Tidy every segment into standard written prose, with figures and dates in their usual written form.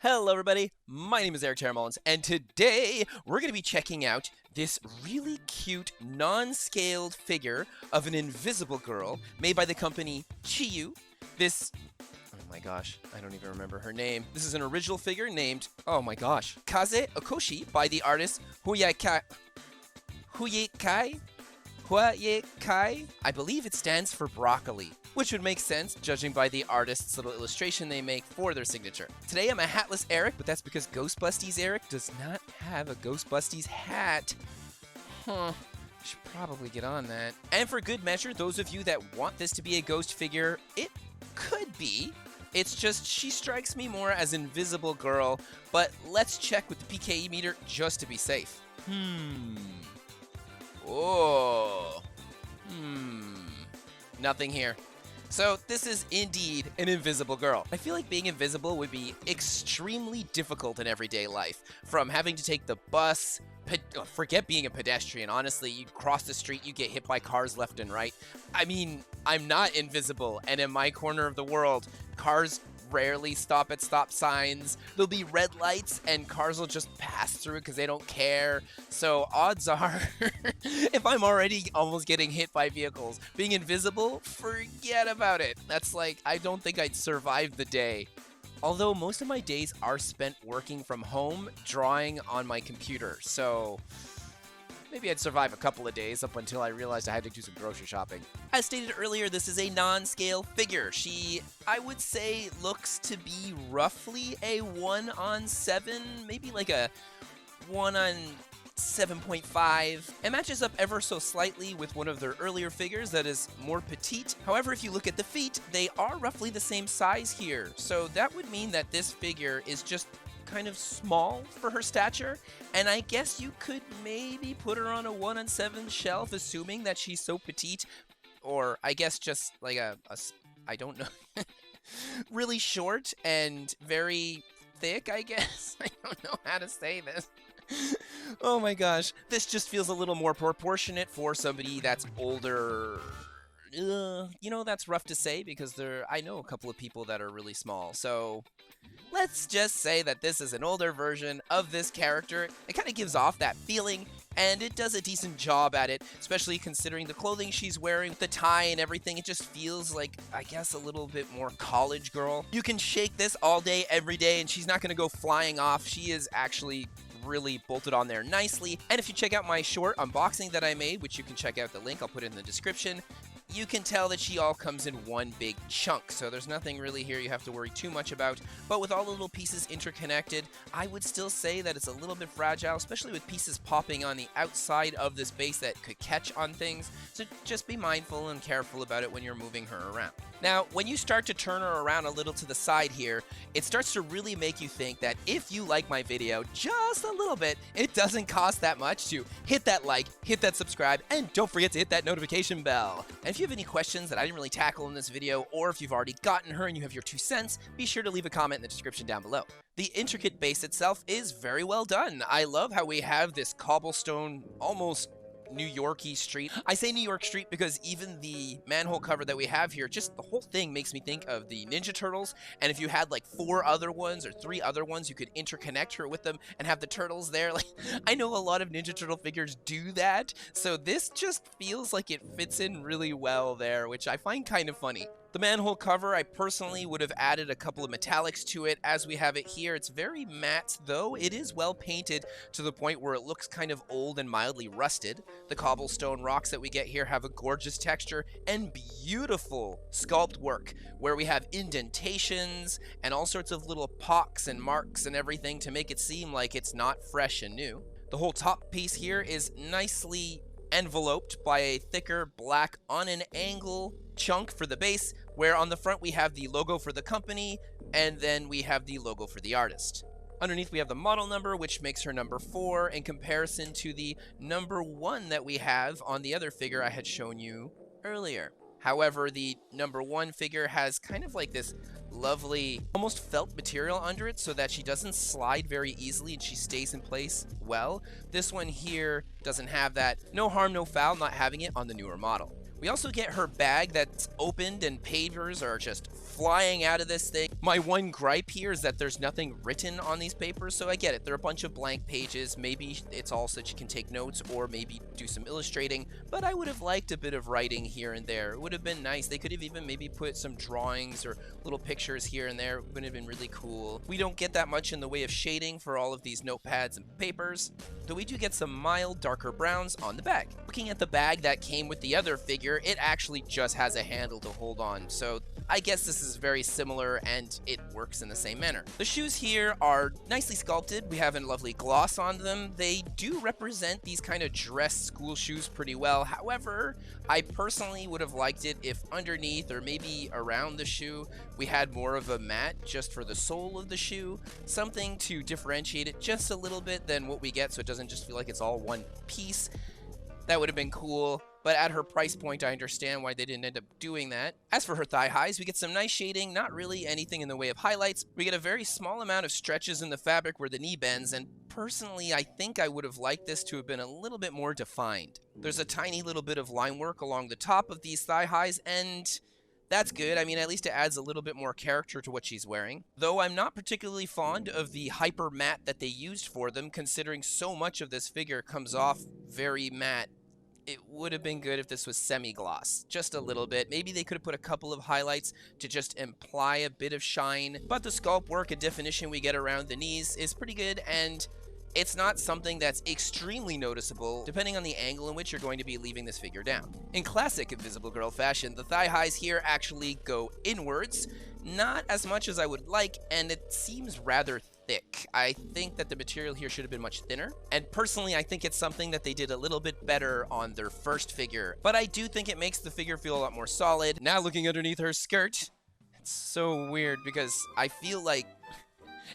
Hello everybody, my name is Eric Mullins, and today we're going to be checking out this really cute non-scaled figure of an invisible girl made by the company Chiyu. Oh my gosh, I don't even remember her name. This is an original figure named, oh my gosh, Kaze Okoshi by the artist Hua Ye Cai. Hua Ye Cai? Hua Ye Cai? I believe it stands for broccoli, which would make sense judging by the artist's little illustration they make for their signature. Today I'm a hatless Eric, but that's because Ghostbusties Eric does not have a Ghostbusties hat. Should probably get on that. And for good measure, those of you that want this to be a ghost figure, it could be. It's just she strikes me more as Invisible Girl, but let's check with the PKE meter just to be safe. Nothing here. So this is indeed an invisible girl. I feel like being invisible would be extremely difficult in everyday life. From having to take the bus, forget being a pedestrian, honestly, you cross the street, you get hit by cars left and right. I mean, I'm not invisible, and in my corner of the world, cars rarely stop at stop signs. There'll be red lights and cars will just pass through because they don't care. So odds are, if I'm already almost getting hit by vehicles, being invisible, forget about it. That's like, I don't think I'd survive the day. Although most of my days are spent working from home, drawing on my computer. So maybe I'd survive a couple of days up until I realized I had to do some grocery shopping. As stated earlier, this is a non-scale figure. She, I would say, looks to be roughly a 1/7, maybe like a 1/7.5. It matches up ever so slightly with one of their earlier figures that is more petite. However, if you look at the feet, they are roughly the same size here. So that would mean that this figure is just kind of small for her stature, and I guess you could maybe put her on a 1/7 shelf, assuming that she's so petite, or I guess just like I don't know, really short and very thick, I guess. I don't know how to say this. Oh my gosh, this just feels a little more proportionate for somebody that's older. That's rough to say because I know a couple of people that are really small, so let's just say that this is an older version of this character. It kind of gives off that feeling, and it does a decent job at it, especially considering the clothing she's wearing, the tie and everything. It just feels like, I guess, a little bit more college girl. You can shake this all day, every day, and she's not going to go flying off. She is actually really bolted on there nicely. And if you check out my short unboxing that I made, which you can check out the link, I'll put it in the description, you can tell that she all comes in one big chunk, so there's nothing really here you have to worry too much about. But with all the little pieces interconnected, I would still say that it's a little bit fragile, especially with pieces popping on the outside of this base that could catch on things, so just be mindful and careful about it when you're moving her around. Now, when you start to turn her around a little to the side here, it starts to really make you think that if you like my video just a little bit, it doesn't cost that much to hit that like, hit that subscribe, and don't forget to hit that notification bell. And if you have any questions that I didn't really tackle in this video, or if you've already gotten her and you have your 2 cents, be sure to leave a comment in the description down below. The intricate base itself is very well done. I love how we have this cobblestone, almost New York-y street. I say New York street because even the manhole cover that we have here, just the whole thing makes me think of the Ninja Turtles, and if you had like 4 other ones or 3 other ones, you could interconnect her with them and have the turtles there. Like, I know a lot of Ninja Turtle figures do that, so this just feels like it fits in really well there, which I find kind of funny. The manhole cover, I personally would have added a couple of metallics to it as we have it here. It's very matte, though it is well painted to the point where it looks kind of old and mildly rusted. The cobblestone rocks that we get here have a gorgeous texture and beautiful sculpt work, where we have indentations and all sorts of little pocks and marks and everything to make it seem like it's not fresh and new. The whole top piece here is nicely enveloped by a thicker black on an angle chunk for the base, where on the front we have the logo for the company, and then we have the logo for the artist. Underneath we have the model number, which makes her number 4 in comparison to the number 1 that we have on the other figure I had shown you earlier. However, the number 1 figure has kind of like this lovely, almost felt material under it so that she doesn't slide very easily and she stays in place well. This one here doesn't have that. No harm, no foul not having it on the newer model. We also get her bag that's opened and papers are just flying out of this thing. My one gripe here is that there's nothing written on these papers, so I get it. They're a bunch of blank pages. Maybe it's all so that you can take notes or maybe do some illustrating, but I would have liked a bit of writing here and there. It would have been nice. They could have even maybe put some drawings or little pictures here and there. It would have been really cool. We don't get that much in the way of shading for all of these notepads and papers, though we do get some mild darker browns on the bag. Looking at the bag that came with the other figure, it actually just has a handle to hold on, so I guess this is very similar and it works in the same manner. The shoes here are nicely sculpted. We have a lovely gloss on them. They do represent these kind of dress school shoes pretty well. However, I personally would have liked it if underneath or maybe around the shoe we had more of a mat just for the sole of the shoe, something to differentiate it just a little bit than what we get so it doesn't just feel like it's all one piece. That would have been cool. But at her price point, I understand why they didn't end up doing that. As for her thigh highs, we get some nice shading, not really anything in the way of highlights. We get a very small amount of stretches in the fabric where the knee bends, and personally, I think I would have liked this to have been a little bit more defined. There's a tiny little bit of line work along the top of these thigh highs, and that's good. I mean, at least it adds a little bit more character to what she's wearing. Though I'm not particularly fond of the hyper matte that they used for them, considering so much of this figure comes off very matte. It would have been good if this was semi-gloss, just a little bit. Maybe they could have put a couple of highlights to just imply a bit of shine, but the sculpt work and definition we get around the knees is pretty good, and it's not something that's extremely noticeable depending on the angle in which you're going to be leaving this figure down. In classic Invisible Girl fashion, the thigh highs here actually go inwards, not as much as I would like, and it seems rather thick. I think that the material here should have been much thinner, and personally I think it's something that they did a little bit better on their first figure, but I do think it makes the figure feel a lot more solid. Now looking underneath her skirt, it's so weird because I feel like,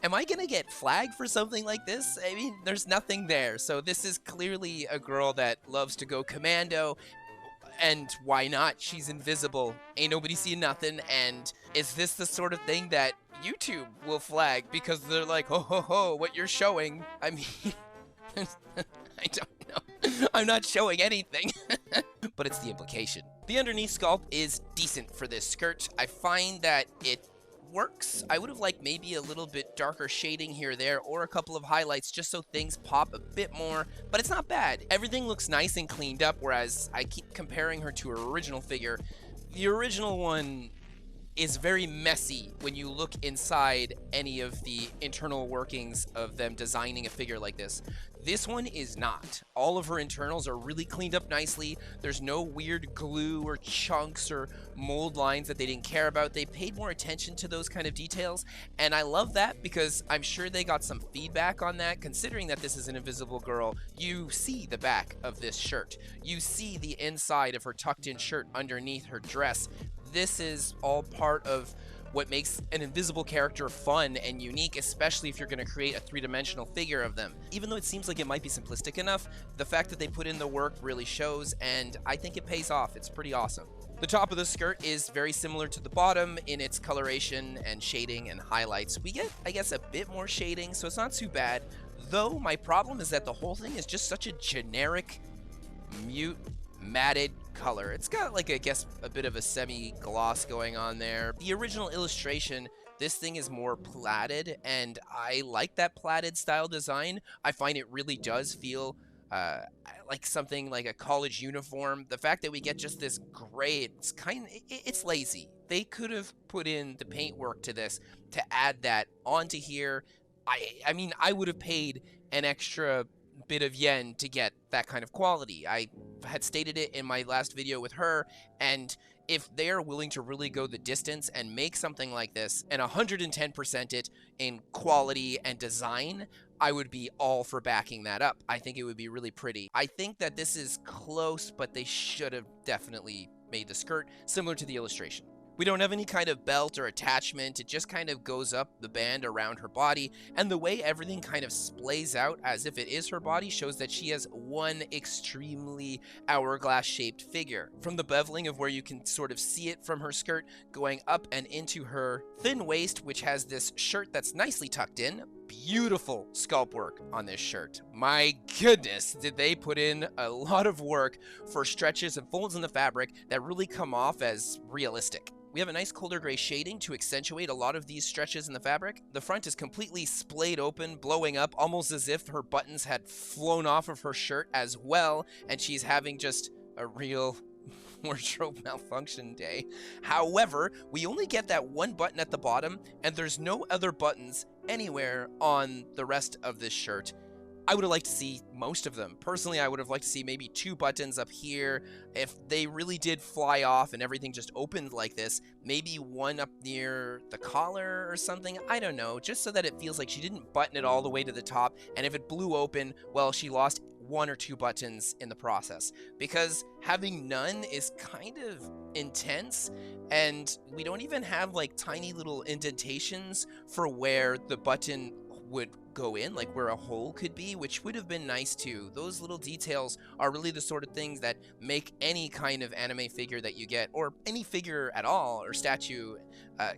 am I gonna get flagged for something like this? I mean, there's nothing there, so this is clearly a girl that loves to go commando. And why not? She's invisible. Ain't nobody seeing nothing. And is this the sort of thing that YouTube will flag because they're like, ho ho ho, what you're showing? I mean, I don't know. I'm not showing anything. But it's the implication. The underneath sculpt is decent for this skirt. I find that it works. I would have liked maybe a little bit darker shading here or there, or a couple of highlights just so things pop a bit more, but it's not bad. Everything looks nice and cleaned up, whereas I keep comparing her to her original figure. The original one is very messy when you look inside any of the internal workings of them designing a figure like this. This one is not. All of her internals are really cleaned up nicely. There's no weird glue or chunks or mold lines that they didn't care about. They paid more attention to those kind of details, and I love that because I'm sure they got some feedback on that. Considering that this is an Invisible Girl, you see the back of this shirt. You see the inside of her tucked in shirt underneath her dress. This is all part of what makes an invisible character fun and unique, especially if you're going to create a three-dimensional figure of them. Even though it seems like it might be simplistic enough, the fact that they put in the work really shows, and I think it pays off. It's pretty awesome. The top of the skirt is very similar to the bottom in its coloration and shading and highlights. We get, I guess, a bit more shading, so it's not too bad. Though my problem is that the whole thing is just such a generic, mute, matted color. It's got, like, I guess, a bit of a semi-gloss going on there. The original illustration, this thing is more plaited, and I like that plaited style design. I find it really does feel like something like a college uniform. The fact that we get just this gray, it's lazy. They could have put in the paint work to this to add that onto here. I mean, I would have paid an extra bit of yen to get that kind of quality. I had stated it in my last video with her, and if they're willing to really go the distance and make something like this and 110% it in quality and design, I would be all for backing that up. I think it would be really pretty. I think that this is close, but they should have definitely made the skirt similar to the illustration. We don't have any kind of belt or attachment. It just kind of goes up the band around her body, and the way everything kind of splays out as if it is her body shows that she has one extremely hourglass-shaped figure. From the beveling of where you can sort of see it from her skirt going up and into her thin waist, which has this shirt that's nicely tucked in, beautiful sculpt work on this shirt. My goodness, did they put in a lot of work for stretches and folds in the fabric that really come off as realistic. We have a nice colder gray shading to accentuate a lot of these stretches in the fabric. The front is completely splayed open, blowing up, almost as if her buttons had flown off of her shirt as well, and she's having just a real wardrobe malfunction day. However, we only get that one button at the bottom, and there's no other buttons anywhere on the rest of this shirt. I would have liked to see most of them. Personally, I would have liked to see maybe 2 buttons up here. If they really did fly off and everything just opened like this, maybe one up near the collar or something. I don't know, just so that it feels like she didn't button it all the way to the top. And if it blew open, well, she lost 1 or 2 buttons in the process. Because having none is kind of intense. And we don't even have like tiny little indentations for where the button would go in, like where a hole could be, which would have been nice too. Those little details are really the sort of things that make any kind of anime figure that you get, or any figure at all, or statue,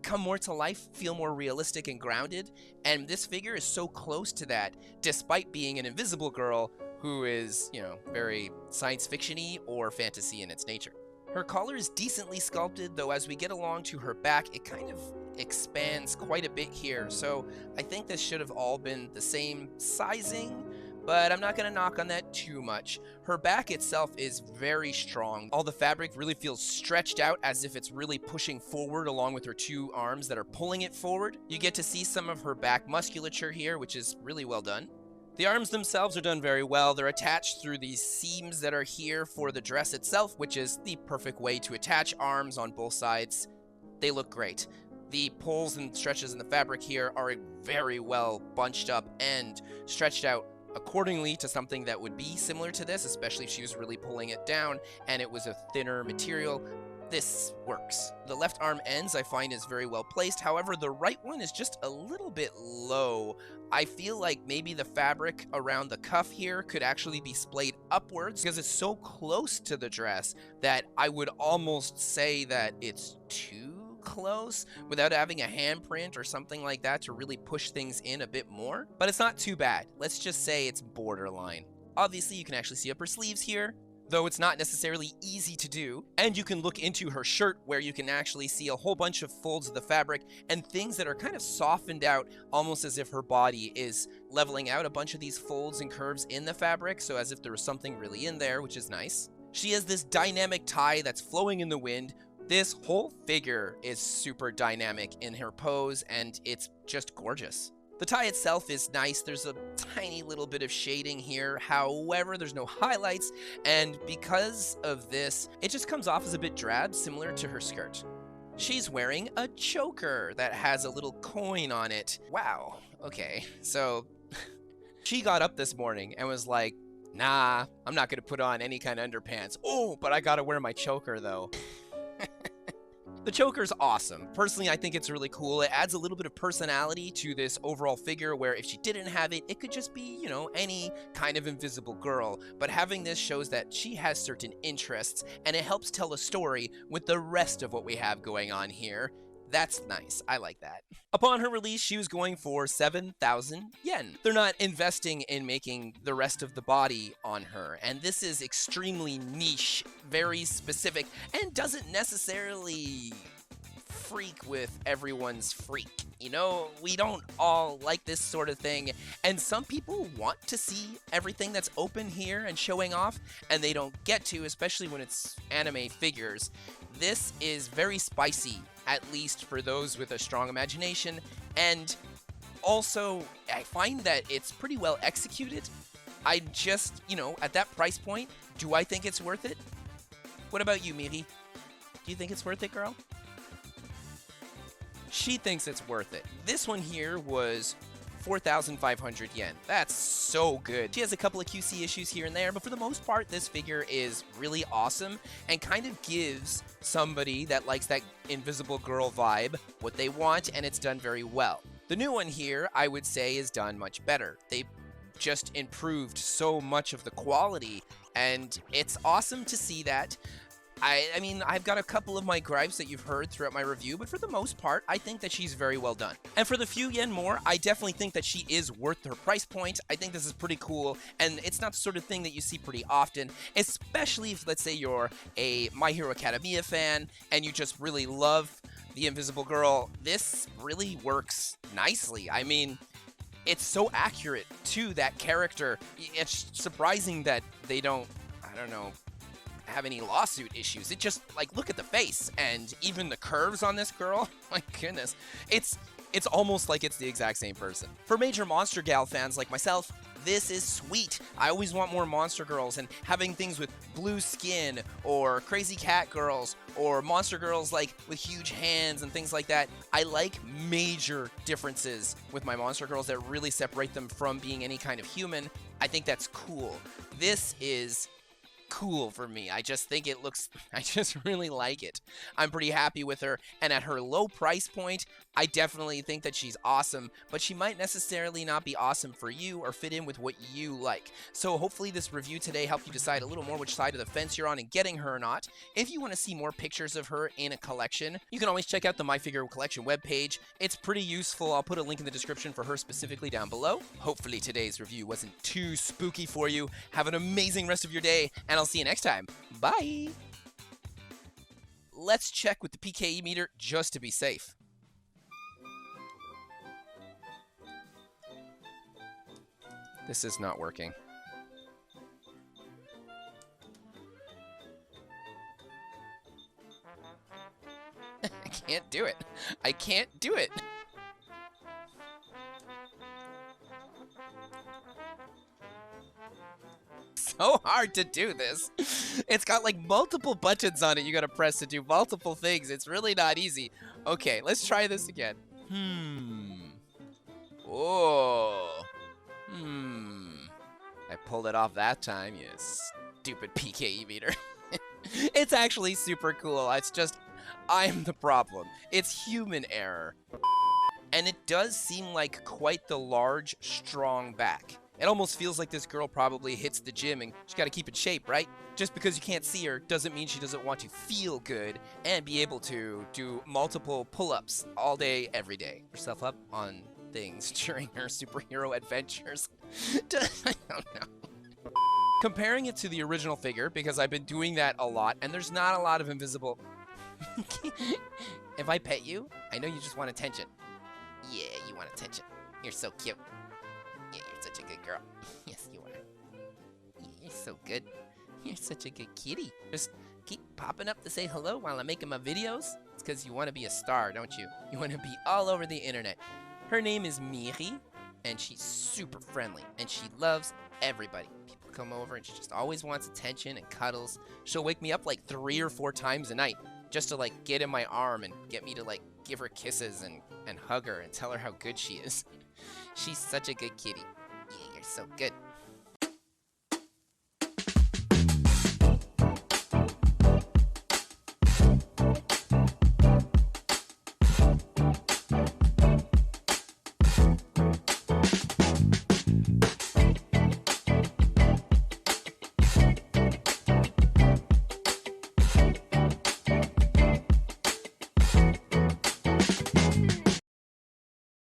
come more to life, feel more realistic and grounded. And this figure is so close to that, despite being an invisible girl who is, you know, very science fiction-y or fantasy in its nature. Her collar is decently sculpted, though as we get along to her back, it kind of expands quite a bit here. So I think this should have all been the same sizing, but I'm not going to knock on that too much. Her back itself is very strong. All the fabric really feels stretched out as if it's really pushing forward along with her 2 arms that are pulling it forward. You get to see some of her back musculature here, which is really well done. The arms themselves are done very well. They're attached through these seams that are here for the dress itself, which is the perfect way to attach arms on both sides. They look great. The pulls and stretches in the fabric here are very well bunched up and stretched out accordingly to something that would be similar to this, especially if she was really pulling it down and it was a thinner material. This works. The left arm ends I find is very well placed. However, the right one is just a little bit low. I feel like maybe the fabric around the cuff here could actually be splayed upwards because it's so close to the dress that I would almost say that it's too close without having a handprint or something like that to really push things in a bit more. But it's not too bad. Let's just say it's borderline. Obviously, you can actually see up her sleeves here, though it's not necessarily easy to do. And you can look into her shirt where you can actually see a whole bunch of folds of the fabric and things that are kind of softened out, almost as if her body is leveling out a bunch of these folds and curves in the fabric, so as if there was something really in there, which is nice. She has this dynamic tie that's flowing in the wind. This whole figure is super dynamic in her pose, and it's just gorgeous. The tie itself is nice. There's a tiny little bit of shading here. However, there's no highlights, and because of this, it just comes off as a bit drab, similar to her skirt. She's wearing a choker that has a little coin on it. Wow. Okay, so she got up this morning and was like, nah, I'm not gonna put on any kind of underpants. Oh, but I gotta wear my choker though. The choker's awesome. Personally, I think it's really cool. It adds a little bit of personality to this overall figure where if she didn't have it, it could just be, you know, any kind of invisible girl. But having this shows that she has certain interests, and it helps tell a story with the rest of what we have going on here. That's nice. I like that. Upon her release, she was going for 7,000 yen. They're not investing in making the rest of the body on her, and this is extremely niche, very specific, and doesn't necessarily freak with everyone's freak. You know, we don't all like this sort of thing, and some people want to see everything that's open here and showing off, and they don't get to, especially when it's anime figures. This is very spicy, at least for those with a strong imagination, and also I find that it's pretty well executed. I just, you know, at that price point, do I think it's worth it? What about you, Miri? Do you think it's worth it, girl? She thinks it's worth it. This one here was 4,500 yen. That's so good. She has a couple of QC issues here and there, but for the most part, this figure is really awesome and kind of gives somebody that likes that invisible girl vibe what they want, and it's done very well. The new one here, I would say, is done much better. They just improved so much of the quality, and it's awesome to see that. I mean, I've got a couple of my gripes that you've heard throughout my review, but for the most part, I think that she's very well done. And for the few yen more, I definitely think that she is worth her price point. I think this is pretty cool, and it's not the sort of thing that you see pretty often, especially if, let's say, you're a My Hero Academia fan, and you just really love the Invisible Girl. This really works nicely. I mean, it's so accurate to that character. It's surprising that they don't, I don't know, have any lawsuit issues. It just, like, look at the face and even the curves on this girl. My goodness. It's almost like it's the exact same person. For major Monster Gal fans like myself, this is sweet. I always want more Monster Girls, and having things with blue skin or crazy cat girls or Monster Girls like with huge hands and things like that. I like major differences with my Monster Girls that really separate them from being any kind of human. I think that's cool. This is cool for me. I just think it looks, I just really like it. I'm pretty happy with her, and at her low price point, I definitely think that she's awesome, but she might necessarily not be awesome for you or fit in with what you like. So hopefully this review today helped you decide a little more which side of the fence you're on in getting her or not. If you want to see more pictures of her in a collection, you can always check out the My Figure Collection webpage. It's pretty useful. I'll put a link in the description for her specifically down below. Hopefully today's review wasn't too spooky for you. Have an amazing rest of your day, and I'll see you next time. Bye! Let's check with the PKE meter just to be safe. This is not working. I can't do it. I can't do it. So hard to do this. It's got like multiple buttons on it you gotta press to do multiple things. It's really not easy. Okay, let's try this again. Oh. I pulled it off that time, you stupid PKE meter. It's actually super cool. It's just, I'm the problem. It's human error. And it does seem like quite the large, strong back. It almost feels like this girl probably hits the gym and she's got to keep in shape, right? Just because you can't see her doesn't mean she doesn't want to feel good and be able to do multiple pull-ups all day, every day. Herself up on things during her superhero adventures. I don't know. Comparing it to the original figure, because I've been doing that a lot, and there's not a lot of invisible... If I pet you, I know you just want attention. Yeah, you want attention. You're so cute. Yeah, you're such a good girl. Yes, you are. Yeah, you're so good. You're such a good kitty. Just keep popping up to say hello while I'm making my videos. It's because you want to be a star, don't you? You want to be all over the internet. Her name is Miri, and she's super friendly, and she loves everybody. People come over, and she just always wants attention and cuddles. She'll wake me up like 3 or 4 times a night just to like get in my arm and get me to like give her kisses and hug her and tell her how good she is. She's such a good kitty. Yeah, you're so good.